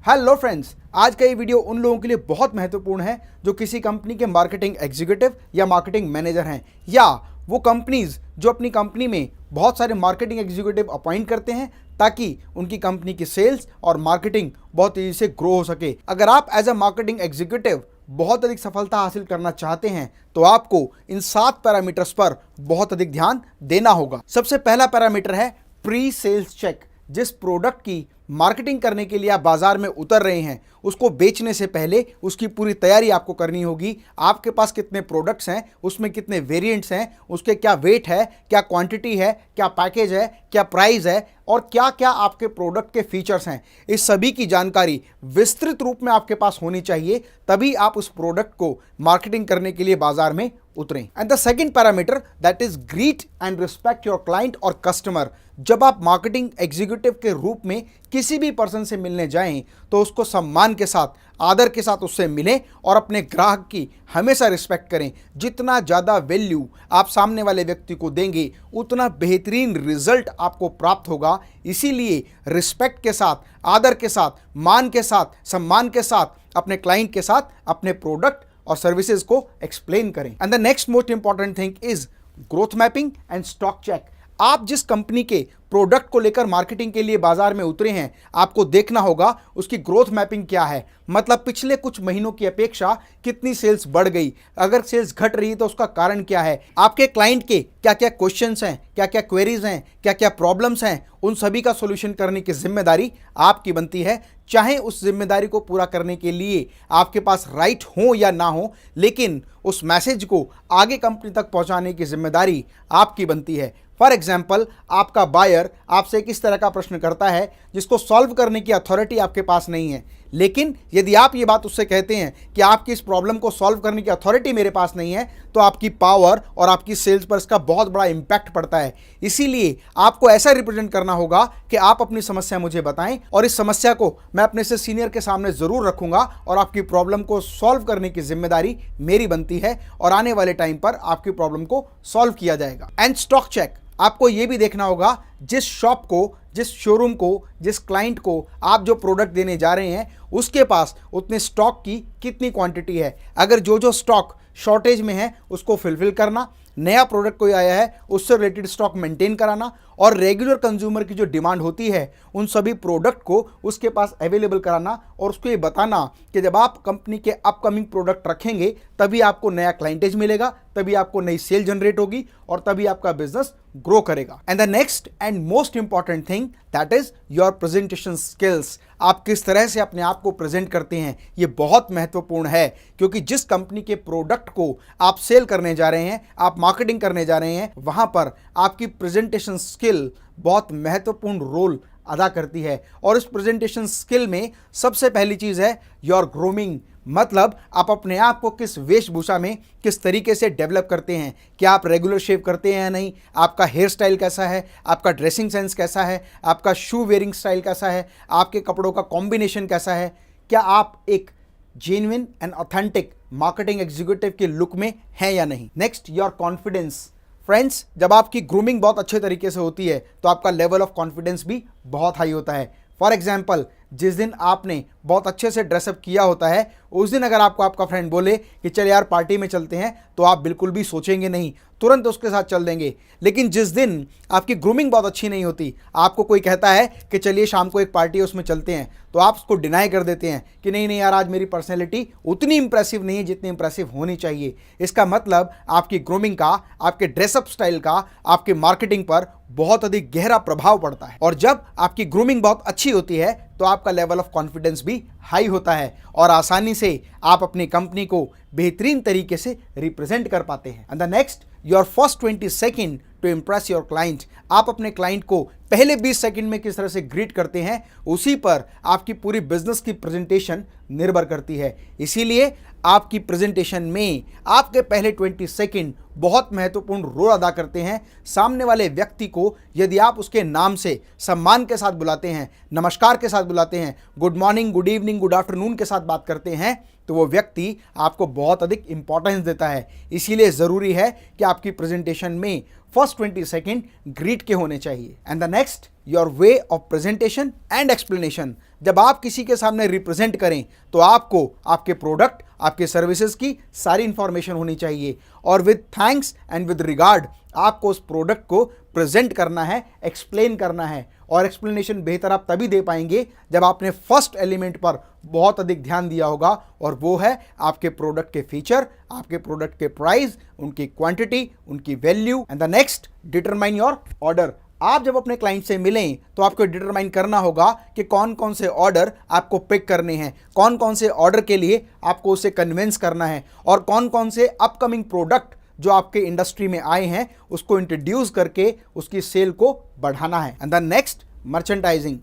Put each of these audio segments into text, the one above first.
Hello friends, आज का ये वीडियो उन लोगों के लिए बहुत महत्वपूर्ण है जो किसी कंपनी के मार्केटिंग एग्जीक्यूटिव या मार्केटिंग मैनेजर हैं, या वो कंपनीज जो अपनी कंपनी में बहुत सारे मार्केटिंग एग्जीक्यूटिव अपॉइंट करते हैं ताकि उनकी कंपनी की सेल्स और मार्केटिंग बहुत तेजी से ग्रो हो सके। अगर आप एज अ मार्केटिंग एग्जीक्यूटिव बहुत अधिक सफलता हासिल करना चाहते हैं तो आपको इन 7 पैरामीटर्स पर बहुत अधिक ध्यान देना होगा। सबसे पहला पैरामीटर है प्री सेल्स चेक। जिस प्रोडक्ट की मार्केटिंग करने के लिए आप बाजार में उतर रहे हैं, उसको बेचने से पहले उसकी पूरी तैयारी आपको करनी होगी। आपके पास कितने प्रोडक्ट्स हैं, उसमें कितने वेरिएंट्स हैं, उसके क्या वेट है, क्या क्वांटिटी है, क्या पैकेज है, क्या प्राइस है और क्या क्या आपके प्रोडक्ट के फीचर्स हैं। इस सभी की जानकारी विस्तृत रूप में आपके पास होनी चाहिए, तभी आप उस प्रोडक्ट को मार्केटिंग करने के लिए बाजार में उतरें। And the second parameter that is greet and respect your client और कस्टमर। जब आप मार्केटिंग एग्जीक्यूटिव के रूप में किसी भी पर्सन से मिलने जाएं तो उसको सम्मान के साथ, आदर के साथ उससे मिलें और अपने ग्राहक की हमेशा रिस्पेक्ट करें। जितना ज़्यादा वैल्यू आप सामने वाले व्यक्ति को देंगे उतना बेहतरीन रिजल्ट आपको प्राप्त होगा। इसीलिए रिस्पेक्ट के साथ, आदर के साथ, मान के साथ, सम्मान के साथ अपने क्लाइंट के साथ अपने प्रोडक्ट और सर्विसेज को एक्सप्लेन करें। And the next most important thing is growth mapping and stock check. आप जिस कंपनी के प्रोडक्ट को लेकर मार्केटिंग के लिए बाजार में उतरे हैं, आपको देखना होगा उसकी ग्रोथ मैपिंग क्या है। मतलब पिछले कुछ महीनों की अपेक्षा कितनी सेल्स बढ़ गई, अगर सेल्स घट रही है तो उसका कारण क्या है, आपके क्लाइंट के क्या क्या क्वेश्चंस हैं, क्या क्या क्वेरीज हैं, क्या क्या प्रॉब्लम्स हैं, उन सभी का सॉल्यूशन करने की जिम्मेदारी आपकी बनती है। चाहे उस जिम्मेदारी को पूरा करने के लिए आपके पास राइट हो या ना हो, लेकिन उस मैसेज को आगे कंपनी तक पहुंचाने की जिम्मेदारी आपकी बनती है। फॉर एग्जाम्पल, आपका बायर आपसे किस तरह का प्रश्न करता है जिसको सॉल्व करने की अथॉरिटी आपके पास नहीं है, लेकिन यदि आप ये बात उससे कहते हैं कि आपकी इस प्रॉब्लम को सॉल्व करने की अथॉरिटी मेरे पास नहीं है, तो आपकी पावर और आपकी सेल्स पर इसका बहुत बड़ा इंपैक्ट पड़ता है। इसीलिए आपको ऐसा रिप्रेजेंट करना होगा कि आप अपनी समस्या मुझे बताएं और इस समस्या को मैं अपने से सीनियर के सामने जरूर रखूंगा और आपकी प्रॉब्लम को सॉल्व करने की जिम्मेदारी मेरी बनती है और आने वाले टाइम पर आपकी प्रॉब्लम को सॉल्व किया जाएगा। एंड स्टॉक चेक, आपको यह भी देखना होगा जिस शॉप को, जिस शोरूम को, जिस क्लाइंट को आप जो प्रोडक्ट देने जा रहे हैं उसके पास उतने स्टॉक की कितनी क्वांटिटी है। अगर जो स्टॉक शॉर्टेज में है उसको फिलफिल करना, नया प्रोडक्ट कोई आया है उससे रिलेटेड स्टॉक मेंटेन कराना और रेगुलर कंज्यूमर की जो डिमांड होती है उन सभी प्रोडक्ट को उसके पास अवेलेबल कराना और उसको ये बताना कि जब आप कंपनी के अपकमिंग प्रोडक्ट रखेंगे तभी आपको नया क्लाइंटेज मिलेगा, तभी आपको नई सेल जनरेट होगी और तभी आपका बिजनेस ग्रो करेगा। And the next and most important thing that is your presentation skills. आप किस तरह से अपने आप को प्रेजेंट करते हैं, ये बहुत महत्वपूर्ण है, क्योंकि जिस कंपनी के प्रोडक्ट को आप सेल करने जा रहे हैं, आप मार्केटिंग करने जा रहे हैं, वहां पर आपकी प्रेजेंटेशन स्किल बहुत महत्वपूर्ण रोल अदा करती है। और इस प्रेजेंटेशन स्किल में सबसे पहली चीज है योर ग्रूमिंग। मतलब आप अपने आप को किस वेशभूषा में, किस तरीके से डेवलप करते हैं। क्या आप रेगुलर शेव करते हैं या नहीं, आपका हेयर स्टाइल कैसा है, आपका ड्रेसिंग सेंस कैसा है, आपका शू वेयरिंग स्टाइल कैसा है, आपके कपड़ों का कॉम्बिनेशन कैसा है। क्या आप एक genuine and authentic marketing executive के लुक में हैं या नहीं। Next, your confidence. फ्रेंड्स, जब आपकी ग्रूमिंग बहुत अच्छे तरीके से होती है तो आपका लेवल ऑफ कॉन्फिडेंस भी बहुत हाई होता है। फॉर एग्जाम्पल, जिस दिन आपने बहुत अच्छे से ड्रेसअप किया होता है उस दिन अगर आपको आपका फ्रेंड बोले कि चल यार पार्टी में चलते हैं, तो आप बिल्कुल भी सोचेंगे नहीं, तुरंत उसके साथ चल देंगे। लेकिन जिस दिन आपकी ग्रूमिंग बहुत अच्छी नहीं होती, आपको कोई कहता है कि चलिए शाम को एक पार्टी है उसमें चलते हैं, तो आप उसको डिनाई कर देते हैं कि नहीं नहीं यार, आज मेरी पर्सनैलिटी उतनी इंप्रेसिव नहीं है जितनी इंप्रेसिव होनी चाहिए। इसका मतलब आपकी ग्रूमिंग का, आपके ड्रेसअप स्टाइल का, आपके मार्केटिंग पर बहुत अधिक गहरा प्रभाव पड़ता है। और जब आपकी ग्रूमिंग बहुत अच्छी होती है तो आपका लेवल ऑफ कॉन्फिडेंस भी हाई होता है और आसानी से आप अपनी कंपनी को बेहतरीन तरीके से रिप्रेजेंट कर पाते हैं। And the next, your first 20 second to impress your client. आप अपने क्लाइंट को पहले 20 सेकंड में किस तरह से ग्रीट करते हैं, उसी पर आपकी पूरी बिजनेस की प्रेजेंटेशन निर्भर करती है। इसीलिए आपकी प्रेजेंटेशन में आपके पहले 20 सेकंड बहुत महत्वपूर्ण रोल अदा करते हैं। सामने वाले व्यक्ति को यदि आप उसके नाम से सम्मान के साथ बुलाते हैं, नमस्कार के साथ बुलाते हैं, good morning, good evening, good afternoon के साथ बात करते हैं, तो वो व्यक्ति आपको बहुत अधिक इंपॉर्टेंस देता है। इसीलिए ज़रूरी है कि आपकी प्रेजेंटेशन में फर्स्ट 20 सेकंड ग्रीट के होने चाहिए। And the next next, your way of presentation and explanation. जब आप किसी के सामने रिप्रेजेंट करें तो आपको आपके प्रोडक्ट, आपके सर्विसेज की सारी इंफॉर्मेशन होनी चाहिए और with thanks and with regard आपको उस प्रोडक्ट को प्रेजेंट करना है, एक्सप्लेन करना है। और एक्सप्लेनेशन बेहतर आप तभी दे पाएंगे जब आपने फर्स्ट एलिमेंट पर बहुत अधिक ध्यान दिया होगा, और वो है आपके प्रोडक्ट के फीचर, आपके प्रोडक्ट के प्राइस, उनकी क्वांटिटी, उनकी value. And the next, determine your order. आप जब अपने क्लाइंट से मिलें तो आपको डिटरमाइन करना होगा कि कौन कौन से ऑर्डर आपको पिक करने हैं, कौन कौन से ऑर्डर के लिए आपको उसे कन्विंस करना है, और कौन कौन से अपकमिंग प्रोडक्ट जो आपके इंडस्ट्री में आए हैं उसको इंट्रोड्यूस करके उसकी सेल को बढ़ाना है। And the next, merchandising.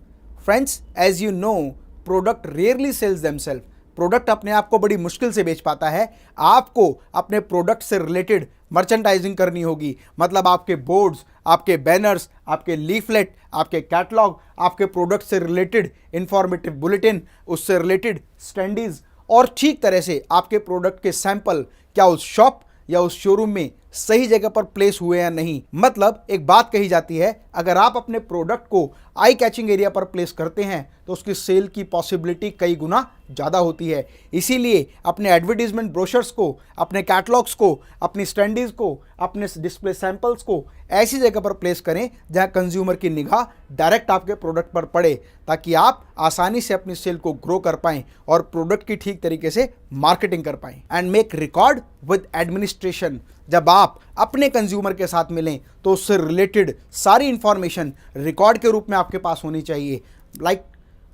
Friends, as you know, product rarely sells themselves. Product अपने आप को बड़ी मुश्किल से बेच पाता है। आपको अपने प्रोडक्ट से रिलेटेड मर्चेंडाइजिंग करनी होगी, मतलब आपके बोर्ड्स, आपके बैनर्स, आपके लीफलेट, आपके कैटलॉग, आपके प्रोडक्ट से रिलेटेड इंफॉर्मेटिव बुलेटिन, उससे रिलेटेड स्टैंडीज, और ठीक तरह से आपके प्रोडक्ट के सैंपल क्या उस शॉप या उस शोरूम में सही जगह पर प्लेस हुए या नहीं। मतलब एक बात कही जाती है, अगर आप अपने प्रोडक्ट को आई कैचिंग एरिया पर प्लेस करते हैं तो उसकी सेल की पॉसिबिलिटी कई गुना ज़्यादा होती है। इसीलिए अपने एडवर्टीजमेंट ब्रोशर्स को, अपने कैटलॉग्स को, अपनी स्टैंडीज को, अपने डिस्प्ले सैंपल्स को ऐसी जगह पर प्लेस करें जहां कंज्यूमर की निगाह डायरेक्ट आपके प्रोडक्ट पर पड़े, ताकि आप आसानी से अपनी सेल को ग्रो कर पाएं और प्रोडक्ट की ठीक तरीके से मार्केटिंग कर पाएं। And make record with administration. जब आप अपने कंज्यूमर के साथ मिलें तो उससे रिलेटेड सारी इंफॉर्मेशन रिकॉर्ड के रूप में आपके पास होनी चाहिए। लाइक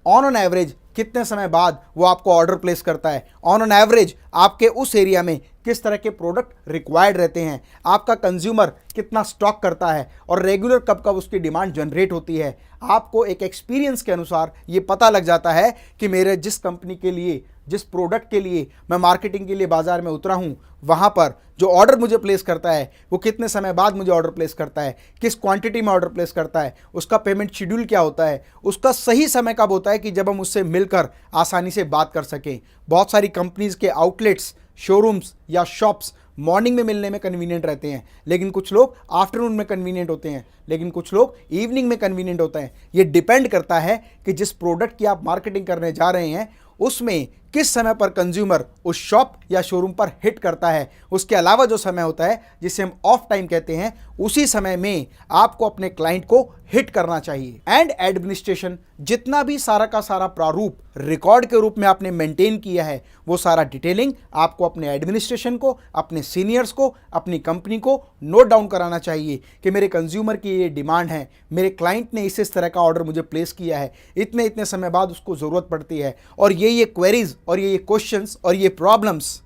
ऑन एवरेज कितने समय बाद वो आपको ऑर्डर प्लेस करता है, ऑन एवरेज आपके उस एरिया में किस तरह के प्रोडक्ट रिक्वायर्ड रहते हैं, आपका कंज्यूमर कितना स्टॉक करता है और रेगुलर कब कब उसकी डिमांड जनरेट होती है। आपको एक एक्सपीरियंस के अनुसार ये पता लग जाता है कि मेरे जिस कंपनी के लिए, जिस प्रोडक्ट के लिए मैं मार्केटिंग के लिए बाजार में उतरा हूँ, वहाँ पर जो ऑर्डर मुझे प्लेस करता है वो कितने समय बाद मुझे ऑर्डर प्लेस करता है, किस क्वांटिटी में ऑर्डर प्लेस करता है, उसका पेमेंट शेड्यूल क्या होता है, उसका सही समय कब होता है कि जब हम उससे मिलकर आसानी से बात कर सकें। बहुत सारी कंपनीज के आउटलेट्स, शोरूम्स या शॉप्स मॉर्निंग में मिलने में कन्वीनियंट रहते हैं, लेकिन कुछ लोग आफ्टरनून में कन्वीनियंट होते हैं, लेकिन कुछ लोग इवनिंग में कन्वीनियंट होते हैं। ये डिपेंड करता है कि जिस प्रोडक्ट की आप मार्केटिंग करने जा रहे हैं उसमें किस समय पर कंज्यूमर उस शॉप या शोरूम पर हिट करता है। उसके अलावा जो समय होता है जिसे हम ऑफ टाइम कहते हैं, उसी समय में आपको अपने क्लाइंट को हिट करना चाहिए। एंड एडमिनिस्ट्रेशन, जितना भी सारा का सारा प्रारूप रिकॉर्ड के रूप में आपने मेंटेन किया है वो सारा डिटेलिंग आपको अपने एडमिनिस्ट्रेशन को, अपने सीनियर्स को, अपनी कंपनी को नोट डाउन कराना चाहिए कि मेरे कंज्यूमर की ये डिमांड है, मेरे क्लाइंट ने इस तरह का ऑर्डर मुझे प्लेस किया है, इतने इतने समय बाद उसको ज़रूरत पड़ती है, और ये क्वेरीज और ये क्वेश्चंस और ये प्रॉब्लम्स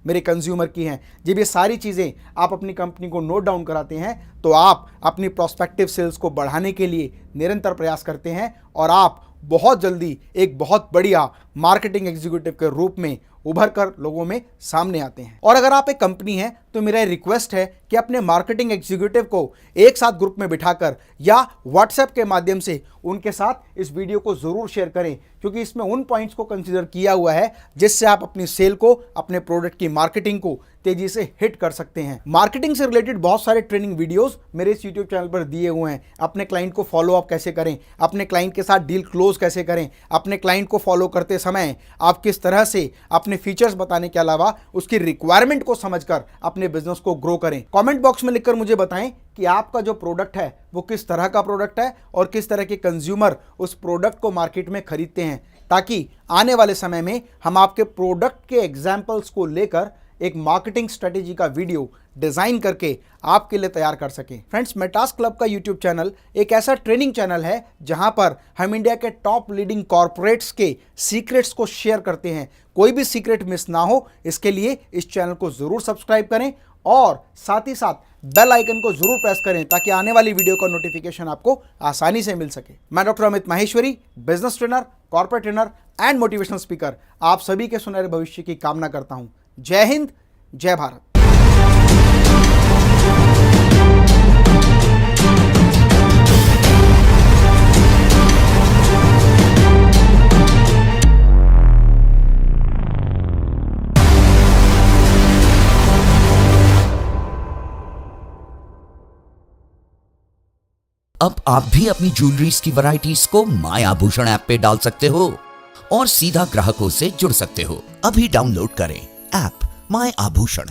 मेरे कंज्यूमर की हैं। जब ये सारी चीज़ें आप अपनी कंपनी को नोट डाउन कराते हैं तो आप अपनी प्रोस्पेक्टिव सेल्स को बढ़ाने के लिए निरंतर प्रयास करते हैं और आप बहुत जल्दी एक बहुत बढ़िया मार्केटिंग एग्जीक्यूटिव के रूप में उभर कर लोगों में सामने आते हैं। और अगर आप एक कंपनी हैं तो मेरा रिक्वेस्ट है कि अपने मार्केटिंग एग्जीक्यूटिव को एक साथ ग्रुप में बिठाकर या व्हाट्सएप के माध्यम से उनके साथ इस वीडियो को ज़रूर शेयर करें, क्योंकि इसमें उन पॉइंट्स को कंसीडर किया हुआ है जिससे आप अपनी सेल को, अपने प्रोडक्ट की मार्केटिंग को तेजी से हिट कर सकते हैं। मार्केटिंग से रिलेटेड बहुत सारे ट्रेनिंग वीडियोस मेरे इस यूट्यूब चैनल पर दिए हुए हैं। अपने क्लाइंट को फॉलो अप कैसे करें, अपने क्लाइंट के साथ डील क्लोज कैसे करें, अपने क्लाइंट को फॉलो करते समय आप किस तरह से अपने फीचर्स बताने के अलावा उसकी रिक्वायरमेंट को समझकर अपने बिजनेस को ग्रो करें। कमेंट बॉक्स में लिखकर मुझे बताएं कि आपका जो प्रोडक्ट है वो किस तरह का प्रोडक्ट है और किस तरह के कंज्यूमर उस प्रोडक्ट को मार्केट में खरीदते हैं, ताकि आने वाले समय में हम आपके प्रोडक्ट के एग्जाम्पल्स को लेकर एक मार्केटिंग स्ट्रेटेजी का वीडियो डिज़ाइन करके आपके लिए तैयार कर सकें। फ्रेंड्स, मेटास क्लब का यूट्यूब चैनल एक ऐसा ट्रेनिंग चैनल है जहां पर हम इंडिया के टॉप लीडिंग कॉर्पोरेट्स के सीक्रेट्स को शेयर करते हैं। कोई भी सीक्रेट मिस ना हो, इसके लिए इस चैनल को ज़रूर सब्सक्राइब करें और साथ ही साथ बेल आइकन को जरूर प्रेस करें ताकि आने वाली वीडियो का नोटिफिकेशन आपको आसानी से मिल सके। मैं doctor Amit Maheshwari, business trainer, corporate trainer and motivational speaker, आप सभी के सुनहरे भविष्य की कामना करता हूं। जय हिंद, जय भारत। अब आप भी अपनी ज्वेलरीज की वैरायटीज को माय आभूषण ऐप पे डाल सकते हो और सीधा ग्राहकों से जुड़ सकते हो। अभी डाउनलोड करें ऐप माय आभूषण।